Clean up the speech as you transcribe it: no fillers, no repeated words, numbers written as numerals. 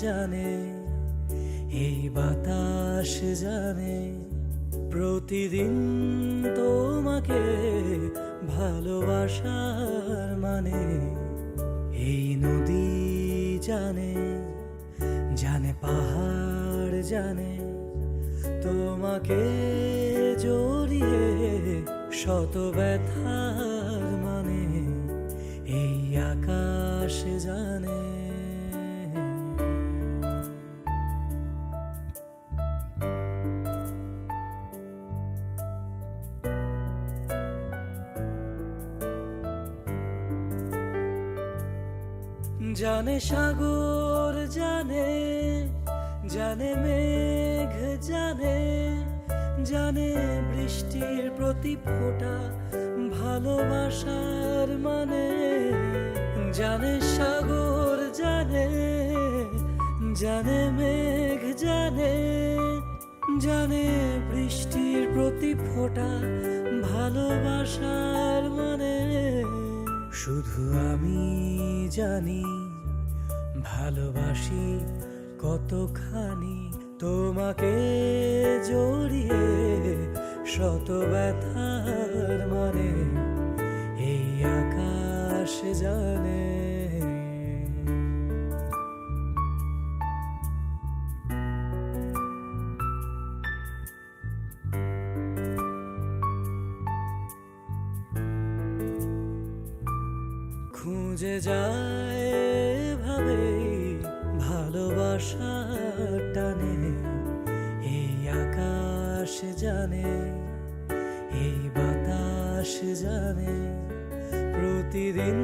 জানে, এই বাতাস জানে, প্রতিদিন তোমাকে ভালোবাসার মানে। এই নদী জানে, জানে পাহাড় জানে, তোমাকে জড়িয়ে শত ব্যথার মানে। এই আকাশ জানে। জানে সাগর জানে, জানে মেঘ জানে, জানে বৃষ্টির প্রতি ফোঁটা ভালোবাসার মানে। জানে সাগর জানে, জানে মেঘ জানে, জানে বৃষ্টির প্রতি ফোঁটা ভালোবাসার মানে। শুধু আমি জানি ভালোবাসি কতখানি, তোমাকে জড়িয়ে শত ব্যথার মানে। এই আকাশ জানে। খুঁজে যায় ভাবে ভালোবাসার টানে। এই আকাশ জানে, এই বাতাস জানে, প্রতিদিন